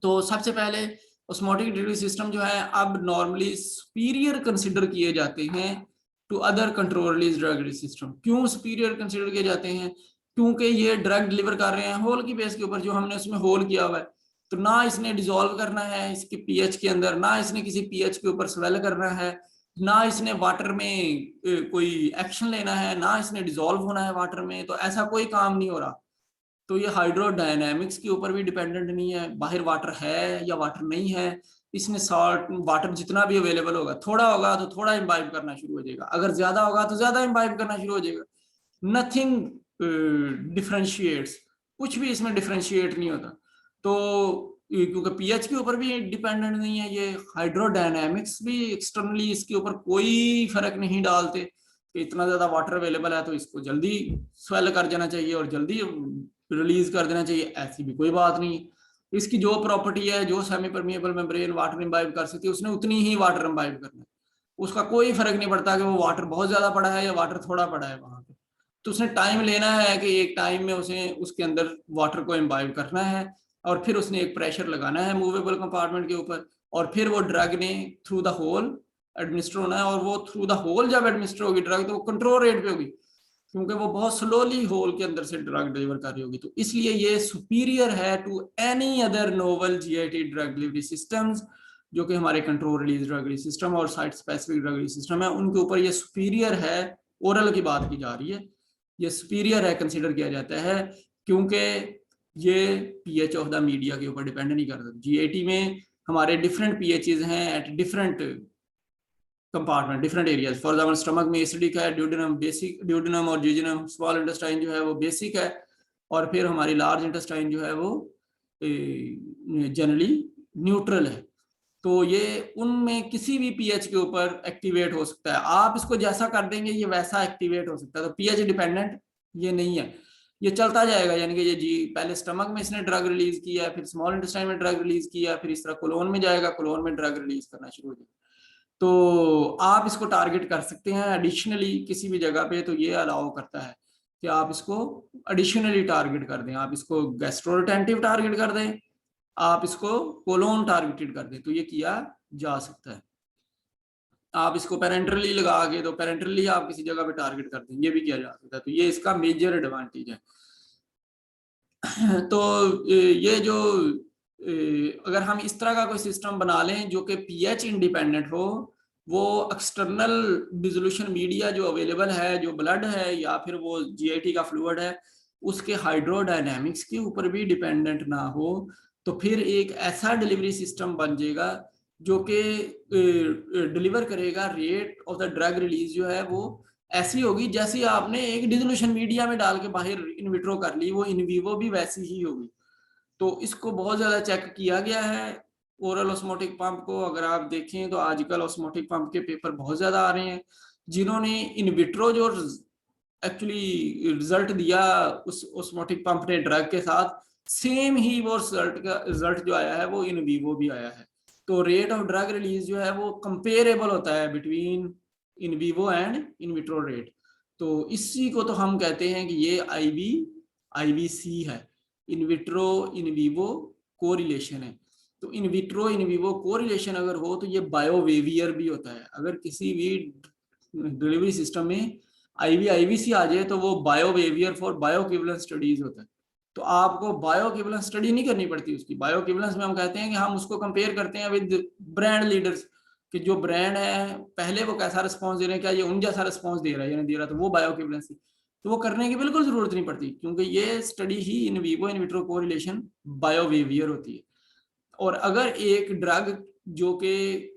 तो सबसे पहले ऑस्मोटिक डिलीवरी सिस्टम जो है अब नॉर्मली सुपीरियर कंसिडर किए जाते हैं to other control release drug delivery system. क्यों सुपीरियर कंसिडर किए जाते हैं? क्योंकि ये ड्रग डिलीवर कर रहे हैं होल की बेस के ऊपर, जो हमने उसमें होल किया हुआ है, तो ना इसने डिसॉल्व करना है इसके पीएच के अंदर, ना इसने किसी पीएच के ऊपर स्वेल करना है, ना इसने वाटर में कोई एक्शन लेना है, ना इसने डिसॉल्व होना है वाटर में, तो ऐसा कोई काम नहीं हो रहा। तो ये हाइड्रोडायनेमिक्स के ऊपर भी डिपेंडेंट नहीं है, बाहर वाटर है या वाटर नहीं है, इसने सॉल्ट वाटर जितना भी अवेलेबल होगा, थोड़ा होगा तो थोड़ा इम्बाइब करना शुरू हो जाएगा, अगर ज्यादा होगा तो ज्यादा इम्बाइब करना शुरू हो जाएगा। नथिंग डिफरेंशिएट्स, कुछ भी इसमें डिफरेंशिएट नहीं होता। तो क्योंकि पीएच के ऊपर भी डिपेंडेंट नहीं है, ये हाइड्रोडायनेमिक्स भी एक्सटर्नली इसके ऊपर कोई फर्क नहीं डालते कि इतना ज्यादा वाटर अवेलेबल है तो इसको जल्दी स्वेल कर जाना चाहिए और जल्दी रिलीज कर देना चाहिए, ऐसी भी कोई बात नहीं। इसकी जो प्रॉपर्टी है, जो semi permeable membrane water imbibe कर सकती है, उसने उतनी ही वाटर इम्बाइब करना है। उसका कोई फर्क नहीं पड़ता कि वो वाटर बहुत ज्यादा पड़ा है या वाटर थोड़ा पड़ा है वहां पे। तो उसने टाइम लेना है कि एक टाइम में उसे उसके अंदर वाटर को इम्बाइब करना है, और फिर उसने एक प्रेशर लगाना है मूवेबल कंपार्टमेंट के ऊपर, और फिर वो ड्रग ने थ्रू द होल एडमिनिस्टर होना है। और वो थ्रू द होल जब एडमिनिस्टर होगी ड्रग, तो वो कंट्रोल रेट पे होगी, क्योंकि वो बहुत स्लोली होल के अंदर से ड्रग डिलीवर कर रही होगी। तो इसलिए ये सुपीरियर है to any other novel GIT drug delivery systems, जो कि हमारे control release drug delivery system और site specific drug delivery system है, उनके ऊपर ये सुपीरियर है। ओरल की बात की जा रही है, ये सुपीरियर है, कंसिडर किया जाता है, क्योंकि ये पीएच ऑफ द मीडिया के ऊपर डिपेंड नहीं करता। जीआईटी में हमारे डिफरेंट पीएचेस हैं at different compartment, different areas. For example stomach में एसिडिक है, ड्यूडेनम बेसिक, ड्यूडेनम और जिजिनम स्मॉल इंटेस्टाइन जो है वो बेसिक है, और फिर हमारी लार्ज इंटेस्टाइन जो है वो जनरली न्यूट्रल है। तो ये उनमें किसी भी पीएच के ऊपर एक्टिवेट हो सकता है। आप इसको जैसा कर देंगे ये वैसा एक्टिवेट हो सकता है। तो पीएच डिपेंडेंट ये नहीं है, ये चलता जाएगा। यानी कि ये जी पहले स्टमक में इसने ड्रग रिलीज किया, फिर स्मॉल इंटेस्टाइन में ड्रग रिलीज किया, फिर इस तरह कोलोन में जाएगा, कोलोन में ड्रग रिलीज करना शुरू हो जाएगा। तो आप इसको टारगेट कर सकते हैं एडिशनली किसी भी जगह पे, तो ये अलाउ करता है कि आप इसको एडिशनली टारगेट कर दें। आप इसको गैस्ट्रोरिटेंटिव टारगेट कर दें, आप इसको कोलोन टारगेटेड कर दें, तो ये किया जा सकता है। आप इसको पेरेंटरली लगा के, तो पेरेंटरली आप किसी जगह पे टारगेट कर दें, ये भी किया जा सकता है। तो ये इसका मेजर एडवांटेज है। तो ये जो अगर हम इस तरह का कोई सिस्टम बना लें जो कि पीएच इंडिपेंडेंट हो, वो एक्सटर्नल डिसोल्यूशन मीडिया जो अवेलेबल है, जो ब्लड है या फिर वो जीआईटी का फ्लूइड है, उसके हाइड्रोडायनेमिक्स के ऊपर भी डिपेंडेंट ना हो, तो फिर एक ऐसा डिलीवरी सिस्टम बन जाएगा जो कि डिलीवर करेगा rate of the drug release जो है वो ऐसी होगी जैसी आपने एक डिसोल्यूशन मीडिया में डाल के बाहर इन विट्रो कर ली, वो इन विवो भी वैसी ही होगी। तो इसको बहुत ज्यादा चेक किया गया है ओरल ऑस्मोटिक पंप को। अगर आप देखें तो आजकल ऑस्मोटिक पंप के पेपर बहुत ज्यादा आ रहे हैं, जिन्होंने इन विट्रो जो एक्चुअली रिजल्ट दिया उस ऑस्मोटिक पंप ने ड्रग के साथ, सेम ही वो रिजल्ट जो आया है वो इन वीवो भी आया है। तो रेट ऑफ ड्रग रिलीज जो है वो कंपेरेबल होता है between in vivo and in vitro rate. तो इसी को तो हम कहते हैं कि ये आईवीसी है, in vitro in vivo correlation है। तो in vitro in vivo correlation अगर हो तो ये बायोवेवियर भी होता है। अगर किसी भी डिलीवरी सिस्टम में आईवीसी आ जाए तो वो बायोवेवियर फॉर बायोइक्विवेलेंस स्टडीज होता है। तो आपको बायोइक्विवेलेंस स्टडी नहीं करनी पड़ती उसकी। बायोइक्विवेलेंस में हम कहते हैं कि हम उसको कंपेयर करते हैं विद ब्रांड लीडर्स, कि जो ब्रांड है पहले वो कैसा रिस्पॉन्स दे रहे हैं, क्या ये उन जैसा रिस्पॉन्स दे रहा है या नहीं दे रहा, तो वो बायोइक्विवेलेंस। तो वो करने की बिल्कुल जरूरत नहीं पड़ती, क्योंकि ये स्टडी ही in vivo in vitro correlation biowaiver होती है। और अगर एक ड्रग जो कि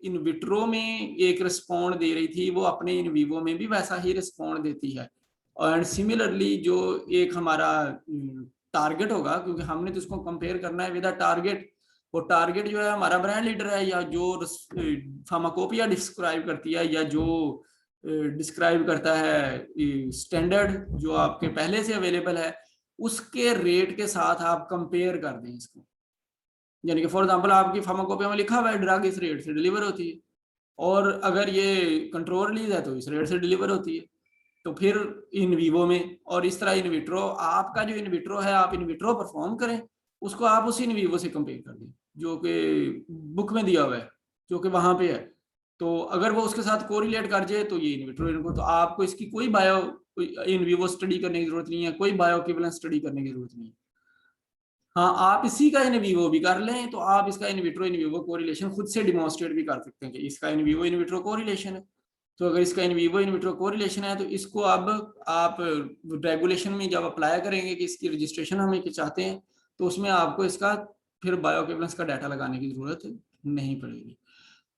इन विट्रो में एक रिस्पॉन्ड दे रही थी, वो अपने इन वीवो में भी वैसा ही रिस्पॉन्ड देती है, और सिमिलरली जो एक हमारा टारगेट होगा, क्योंकि हमने तो इसको कंपेयर करना है विद अ टारगेट, वो टारगेट जो है हमारा ब्रांड लीडर है, या जो फार्माकोपिया डिस्क्राइब करती है, या जो डिस्क्राइब करता है स्टैंडर्ड जो आपके पहले से अवेलेबल है, उसके रेट के साथ आप कंपेयर कर दें इसको। यानी कि फॉर एग्जांपल आपकी फार्माकोपिया में लिखा हुआ है ड्रग इस रेट से डिलीवर होती है, और अगर ये कंट्रोल रिलीज है तो इस रेट से डिलीवर होती है। तो फिर इन वीवो में, और इस तरह इन विट्रो, आपका जो इन विट्रो है आप इन विट्रो परफॉर्म करें, उसको आप उसी इन वीवो से कंपेयर कर दें जो कि बुक में दिया हुआ है, जो कि वहां पे है। तो अगर वो उसके साथ कोरिलेट कर जाए तो ये इन विट्रो इनको, तो आपको इसकी कोई बायो इन विवो स्टडी करने की जरूरत नहीं है, कोई बायोइक्विवेलेंस स्टडी करने की जरूरत नहीं है। हाँ, आप इसी का इन विवो भी कर लें तो आप इसका in vitro in vivo correlation खुद से डिमॉन्स्ट्रेट भी कर सकते हैं कि इसका in vivo in vitro correlation है। तो अगर इसका in vivo in vitro correlation है तो इसको अब आप रेगुलेशन में जब अप्लाई करेंगे कि इसकी रजिस्ट्रेशन हमें चाहते हैं, तो उसमें आपको इसका फिर बायोइक्विवेलेंस का डाटा लगाने की जरूरत नहीं पड़ेगी।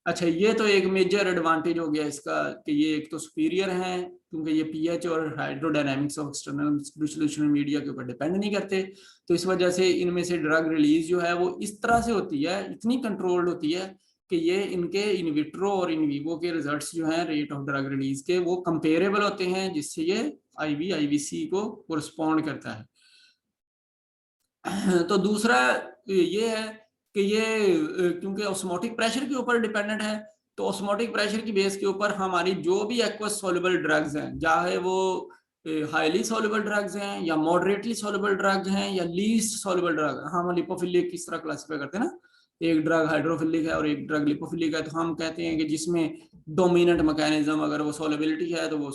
अच्छा, ये तो एक मेजर एडवांटेज हो गया इसका कि ये एक तो सुपीरियर है, क्योंकि ये पीएच और hydrodynamics of external dissolution media के ऊपर डिपेंड नहीं करते। तो इस वजह से इनमें से ड्रग रिलीज जो है वो इस तरह से होती है, इतनी कंट्रोल्ड होती है कि ये इनके इन विट्रो और इन वीवो के रिजल्ट्स जो हैं रेट ऑफ ड्रग रिलीज के, वो कंपेरेबल होते हैं, जिससे ये आईवीसी को कोरिस्पॉन्ड करता है। तो दूसरा ये है कि ये क्योंकि ऑस्मोटिक प्रेशर के ऊपर डिपेंडेंट है, तो ऑस्मोटिक प्रेशर की बेस के ऊपर हमारी जो भी एक्वस सॉल्युबल ड्रग्स हैं, चाहे वो हाईली सॉल्युबल ड्रग्स हैं या मॉडरेटली सॉल्युबल ड्रग्स हैं या लीस्ट सॉल्युबल ड्रग, हम लिपोफिलिक किस तरह क्लासिफाई करते हैं ना, एक ड्रग हाइड्रोफिलिक है और एक ड्रग लिपोफिलिक है, तो हम कहते हैं कि जिसमें डोमिनेंट मैकेनिज्म अगर वो सॉल्युबिलिटी है तो वो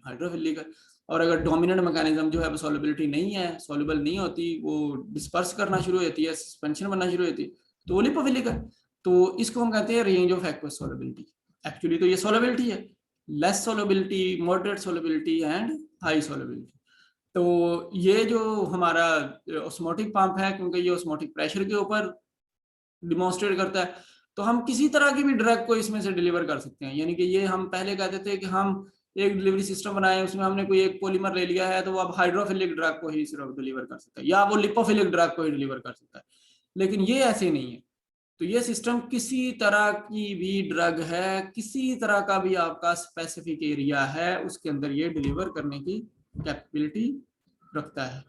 हाइड्रोफिलिक है, और अगर डोमिनेंट मैकेनिज्म जो है वो सॉल्युबिलिटी नहीं है, सॉल्युबल नहीं होती, वो डिस्पर्स करना शुरू होती है, सस्पेंशन बनना शुरू होती है, तो वो लिपोफिलिक है। तो इसको हम कहते हैं range of aqueous solubility. Actually तो ये सॉल्युबिलिटी है, less solubility, moderate solubility and high solubility. तो ये जो हमारा ऑस्मोटिक पंप है, क्योंकि ये ऑस्मोटिक प्रेशर के ऊपर डिमॉन्स्ट्रेट करता है, तो हम किसी तरह की भी ड्रग को इसमें से डिलीवर कर सकते हैं। यानी कि ये हम पहले कहते थे कि हम एक डिलीवरी सिस्टम बनाए, उसमें हमने कोई एक पॉलीमर ले लिया है तो वो अब हाइड्रोफिलिक ड्रग को ही सिर्फ डिलीवर कर सकता है या वो लिपोफिलिक ड्रग को ही डिलीवर कर सकता है, लेकिन ये ऐसे नहीं है। तो ये सिस्टम किसी तरह की भी ड्रग है, किसी तरह का भी आपका स्पेसिफिक एरिया है, उसके अंदर ये डिलीवर करने की कैपेबिलिटी रखता है।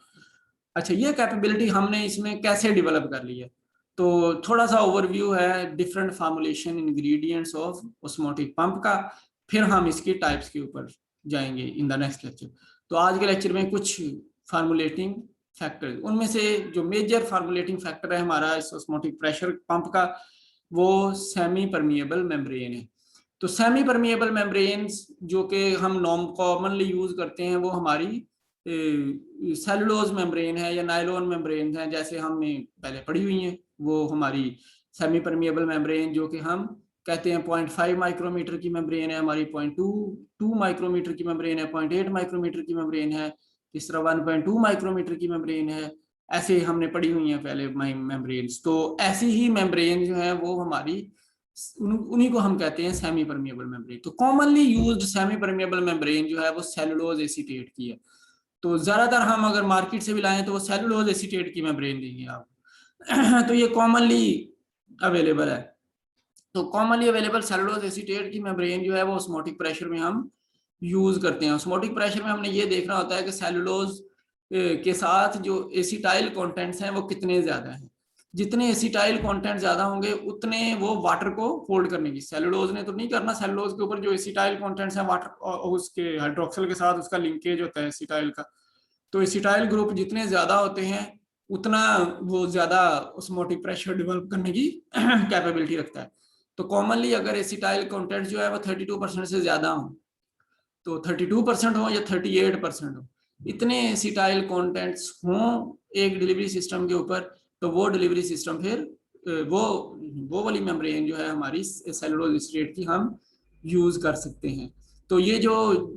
अच्छा, ये कैपेबिलिटी हमने इसमें कैसे डेवलप कर ली है, तो थोड़ा सा ओवरव्यू है different formulation ingredients of osmotic pump का, फिर हम इसकी टाइप्स के ऊपर जाएंगे इन द नेक्स्ट लेक्चर। तो आज के लेक्चर में कुछ फार्मुलेटिंग फैक्टर, उनमें से जो मेजर फार्मुलेटिंग फैक्टर है हमारा इस ऑस्मोटिक प्रेशर पंप का, वो सेमी परमिएबल मेम्ब्रेन है। तो सेमी परमिएबल मेम्ब्रेन्स जो कि हम नॉर्म कॉमनली यूज करते हैं, वो हमारी सेलुलोज मेम्ब्रेन है या नायलॉन मेम्ब्रेन है, जैसे हमने पहले पढ़ी हुई है, वो हमारी सेमी परमिएबल मेम्ब्रेन जो कि हम कहते हैं 0.5 माइक्रोमीटर की मेम्ब्रेन है, हमारी 0.2 माइक्रोमीटर की मेम्ब्रेन है, 0.8 माइक्रोमीटर की मेम्ब्रेन है, इस तरह 1.2 माइक्रोमीटर की मेम्ब्रेन है, ऐसे हमने पढ़ी हुई है पहले मेम्ब्रेन्स। तो ऐसी ही मेम्ब्रेन जो है वो हमारी उन्हीं को हम कहते हैं सेमी परमिएबल मेम्ब्रेन। तो commonly used semi permeable membrane जो है वो सेलुलोज एसीटेट की है। तो ज्यादातर हम अगर मार्केट से भी लाएं तो वो सेलुलोज एसीटेट की मेम्ब्रेन देंगे आपको। तो ये कॉमनली अवेलेबल है। तो कॉमनली अवेलेबल सेलुलोज एसीटेट की मेम्ब्रेन जो है वो ऑस्मोटिक प्रेशर में हम यूज करते हैं। ऑस्मोटिक प्रेशर में हमने ये देखना होता है कि सेलुलोज के साथ जो एसिटाइल कंटेंट्स हैं वो कितने ज्यादा हैं। जितने एसिटाइल कंटेंट ज्यादा होंगे उतने वो वाटर को होल्ड करने की, सेलुलोज ने तो नहीं करना, सेलुलोज के ऊपर जो एसिटाइल कंटेंट्स हैं वाटर उसके हाइड्रोक्सिल के साथ उसका लिंकेज होता है एसिटाइल का, तो एसिटाइल ग्रुप जितने ज्यादा होते हैं उतना वो ज्यादा ऑस्मोटिक प्रेशर डेवलप करने की कैपेबिलिटी रखता है। तो कॉमनली अगर एसिटाइल कंटेंट जो है वो 32% से ज्यादा हो, तो 32% हो या 38% हो, इतने एसिटाइल कंटेंट्स हों एक डिलीवरी सिस्टम के ऊपर, तो वो डिलीवरी सिस्टम फिर वो वाली मेम्ब्रेन जो है हमारी सेलुलोज एसीटेट की हम यूज कर सकते हैं। तो ये जो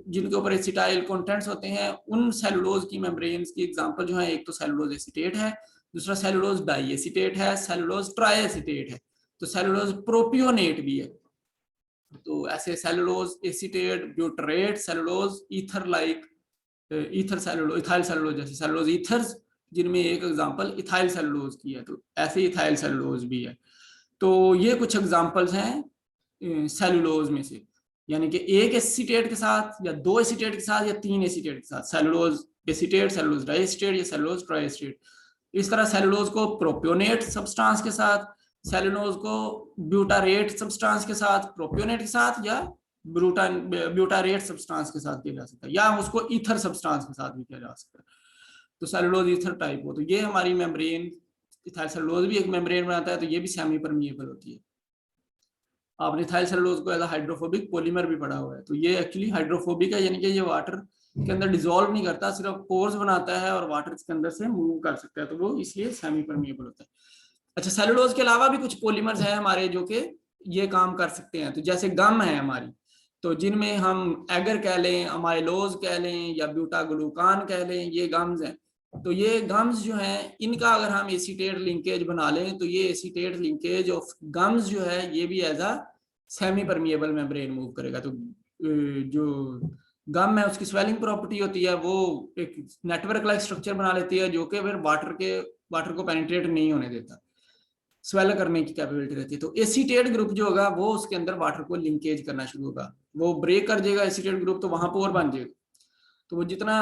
जिनके ऊपर एसिटाइल कंटेंट्स होते हैं उन सेलुलोज की मेम्ब्रेन्स की एग्जांपल जो है, एक तो सेलुलोज एसीटेट है, दूसरा सेलुलोज डाई एसीटेट है, सेलुलोज ट्राई एसीटेट है, तो सेलुलोज प्रोपियोनेट भी है। तो ऐसे cellulose acetate, butyrate, cellulose ether like ether cellulose, ethyl cellulose जैसे सेलुलोज ईथर्स, जिनमें एक एग्जांपल इथाइल सेलुलोज की है, तो ऐसे इथाइल सेलुलोज भी है। तो ये कुछ एग्जांपल्स हैं सेलुलोज में से, यानी कि एक एसीटेट के साथ या दो एसीटेट के साथ या तीन एसीटेट के साथ, सेलुलोज एसीटेट, सेलुलोज डाइएसीटेट या सेलुलोज ट्राइएसीटेट। इस तरह सेलुलोज को प्रोपियोनेट सब्सटेंस के साथ, सेलुलोज को ब्यूटारेट सब्सटेंस के साथ, प्रोपियोनेट के साथ या ब्यूटारेट सब्सटेंस के साथ किया जा सकता है, या उसको ईथर सब्सटेंस के साथ भी किया जा सकता है। तो सेलुलोज ईथर टाइप हो, तो ये हमारी मेम्ब्रेन, इथाइल सेलुलोज भी एक मेम्ब्रेन बनाता है, तो ये भी सेमी परमिएबल होती है। आपने इथाइल सेलुलोज को एज हाइड्रोफोबिक पॉलीमर भी पढ़ा हुआ है, तो ये एक्चुअली हाइड्रोफोबिक है, यानी कि ये वाटर के अंदर डिसॉल्व नहीं करता, सिर्फ पोर्स बनाता है और वाटर के अंदर से मूव कर सकता है, तो वो इसलिए सेमी परमिएबल होता है। अच्छा, सेलुलोज के अलावा भी कुछ पॉलीमर्स हैं हमारे जो कि ये काम कर सकते हैं, तो जैसे गम है हमारी, तो जिनमें हम एगर कह लें, अमाइलोज कह लें या ब्यूटाग्लूकान कह लें, ये गम्स हैं। तो ये गम्स जो हैं इनका अगर हम एसीटेट लिंकेज बना लें, तो ये एसीटेट लिंकेज ऑफ गम्स जो है ये भी as a semi permeable membrane move करेगा। तो जो गम है उसकी स्वेलिंग प्रॉपर्टी होती है, वो एक नेटवर्क लाइक स्ट्रक्चर बना लेती है जो कि फिर वाटर को पेनिट्रेट नहीं होने देता, स्वेल करने की कैपेबिलिटी रहती है। तो एसीटेट ग्रुप जो होगा वो उसके अंदर वाटर को लिंकेज करना शुरू होगा, वो ब्रेक कर देगा एसीटेट ग्रुप, तो वहां पोर बन जाएगा। तो वो जितना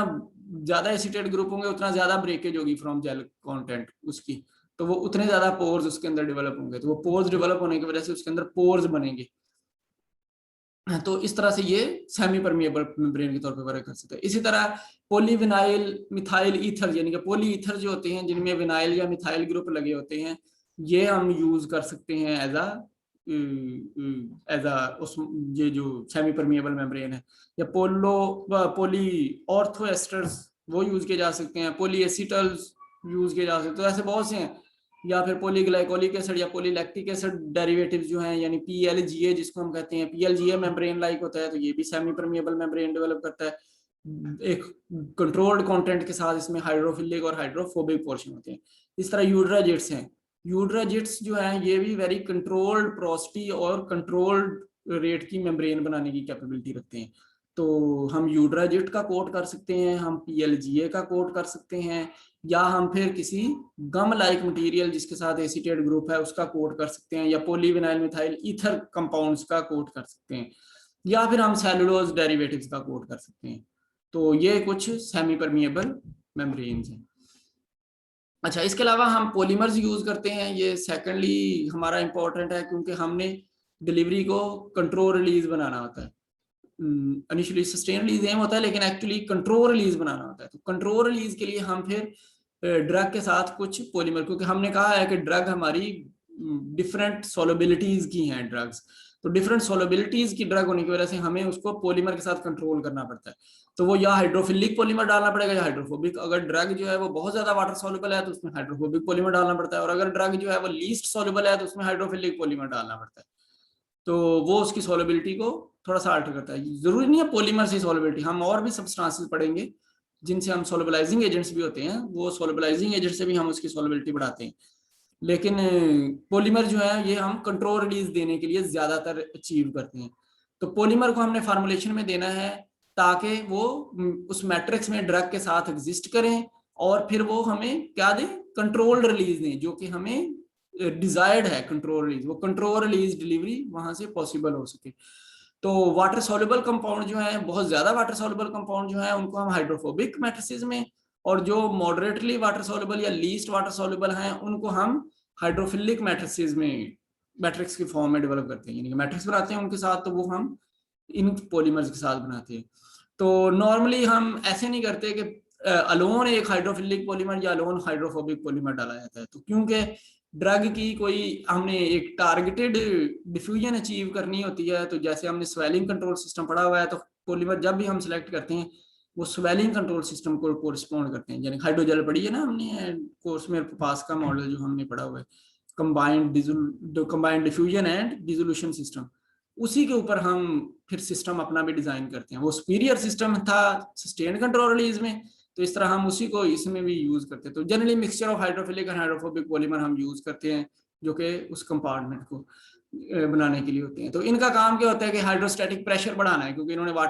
ज्यादा एसिटेट ग्रुप होंगे उतना ज्यादा ब्रेकेज होगी फ्रॉम जेल कंटेंट उसकी, तो वो उतने ज्यादा पोर्स उसके अंदर डेवलप होंगे, तो वो पोर्स डेवलप होने की वजह से उसके अंदर पोर्स बनेंगे। तो इस तरह से ये सेमी परमिएबल मेम्ब्रेन के तौर पे वर्क कर सकते हैं। इसी तरह पॉलीविनाइल मिथाइल ईथर, यानी कि पॉली ईथर जो होते हैं जिनमें विनाइल या मिथाइल ग्रुप लगे होते हैं, ये हम यूज कर सकते हैं एज अ उस ये जो सेमी परमिएबल मेम्ब्रेन है। या पॉली ऑर्थो एस्टर्स वो यूज किए जा सकते हैं, पॉली एसिटल्स यूज किए जा सकते हैं, तो ऐसे बहुत से हैं। या फिर पॉलीग्लाइकोलिक एसिड या पॉलीलैक्टिक एसिड डेरिवेटिव्स जो हैं, यानी पीएलजीए जिसको हम कहते हैं, पीएलजीए मेम्ब्रेन लाइक होता है, तो ये भी सेमी परमिएबल मेम्ब्रेन डेवलप करता है। एक कंट्रोल्ड कंटेंट के साथ इसमें हाइड्रोफिलिक और हाइड्रोफोबिक पोर्शन होते हैं। इस तरह यूड्राजिट्स हैं, यूड्राजिट्स जो हैं ये भी वेरी कंट्रोल्ड पोरोसिटी और कंट्रोल्ड रेट की मेम्ब्रेन बनाने की कैपेबिलिटी रखते हैं। तो हम यूड्राजिट का कोट कर सकते हैं, हम पीएलजीए का कोट कर सकते हैं, या हम फिर किसी गम लाइक मटेरियल जिसके साथ एसिटेट ग्रुप है उसका कोट कर सकते हैं, या पॉलीविनाइल मिथाइल ईथर कंपाउंड्स का कोट कर सकते हैं, या फिर हम सेलुलोज डेरिवेटिव्स का कोट कर सकते हैं। तो ये कुछ सेमी परमिएबल मेम्ब्रेन्स हैं। अच्छा, इसके अलावा हम पॉलीमर्स यूज करते हैं, ये सेकेंडली हमारा इंपॉर्टेंट है क्योंकि हमने डिलीवरी को कंट्रोल रिलीज बनाना होता है। इनिशियली सस्टेन रिलीज एम होता है, लेकिन एक्चुअली कंट्रोल रिलीज बनाना होता है। तो कंट्रोल रिलीज के लिए हम फिर ड्रग के साथ कुछ पॉलीमर, क्योंकि हमने कहा है कि ड्रग हमारी डिफरेंट सोलबिलिटीज की हैं ड्रग्स, तो डिफरेंट सोलबिलिटीज की ड्रग होने की वजह से हमें उसको पॉलीमर के साथ कंट्रोल करना पड़ता है। तो वो या हाइड्रोफिलिक पॉलीमर डालना पड़ेगा या हाइड्रोफोबिक। अगर ड्रग जो है वो बहुत ज्यादा वाटर सॉल्युबल है तो उसमें हाइड्रोफोबिक पॉलीमर डालना पड़ता है, और अगर ड्रग जो है वो लीस्ट सॉल्युबल है तो उसमें हाइड्रोफिलिक पॉलीमर डालना पड़ता है। तो वो उसकी सॉल्युबिलिटी को थोड़ा सा अल्टर करता है। जरूरी नहीं है पॉलीमर से सॉल्युबिलिटी, हम और भी सब्सटेंसेस पढ़ेंगे जिनसे हम सोलबलाइजिंग एजेंट्स भी होते हैं, वो सोलबलाइजिंग एजेंट से भी हम उसकी सॉल्युबिलिटी बढ़ाते हैं। लेकिन पॉलीमर जो है ये हम कंट्रोल रिलीज देने के लिए ज्यादातर अचीव करते हैं। तो पॉलीमर को हमने फार्मुलेशन में देना है ताकि वो उस मैट्रिक्स में ड्रग के साथ एग्जिस्ट करें, और फिर वो हमें क्या दें, कंट्रोल्ड रिलीज दें, जो कि हमें डिजायर्ड है कंट्रोल रिलीज, वो कंट्रोल रिलीज डिलीवरी वहां से पॉसिबल हो सके। तो वाटर सॉल्युबल कंपाउंड जो है, बहुत ज्यादा वाटर सॉल्युबल कंपाउंड जो है, उनको हम हाइड्रोफोबिक मैट्रिसेस में, और जो मॉडरेटली वाटर सॉल्युबल या लीस्ट वाटर सॉल्युबल हैं उनको हम हाइड्रोफिलिक मैट्रिसेस में मैट्रिक्स के फॉर्म में डेवलप करते हैं, यानी कि मैट्रिक्स बनाते हैं उनके साथ, तो वो हम इन पॉलीमर्स के साथ बनाते हैं। तो नॉर्मली हम ऐसे नहीं करते कि अलोन एक हाइड्रोफिलिक पॉलीमर या अलोन हाइड्रोफोबिक पॉलीमर डाला जाता है। तो क्योंकि ड्रग की कोई हमने एक टारगेटेड डिफ्यूजन अचीव करनी होती है, तो जैसे हमने स्वेलिंग कंट्रोल सिस्टम पढ़ा हुआ है, तो पॉलीमर जब भी हम सिलेक्ट करते हैं वो स्वेलिंग कंट्रोल सिस्टम को कोरिस्पॉन्ड करते हैं। यानी हाइड्रोजेल पढ़ी है ना हमने कोर्स में, पास का मॉडल जो हमने पढ़ा हुआ है, combined diffusion and dissolution system, उसी के ऊपर हम फिर सिस्टम अपना भी डिजाइन करते हैं। वो सुपीरियर सिस्टम था सस्टेन कंट्रोल रिलीज में, तो इस तरह हम उसी को इसमें भी यूज करते हैं। तो generally mixture of hydrophilic and hydrophobic polymer हम यूज करते हैं, जो कि उस कंपार्टमेंट को बनाने के लिए होते हैं। तो इनका काम क्या होता है कि हाइड्रोस्टैटिक प्रेशर बढ़ाना है, क्योंकि इन्होंने वाटर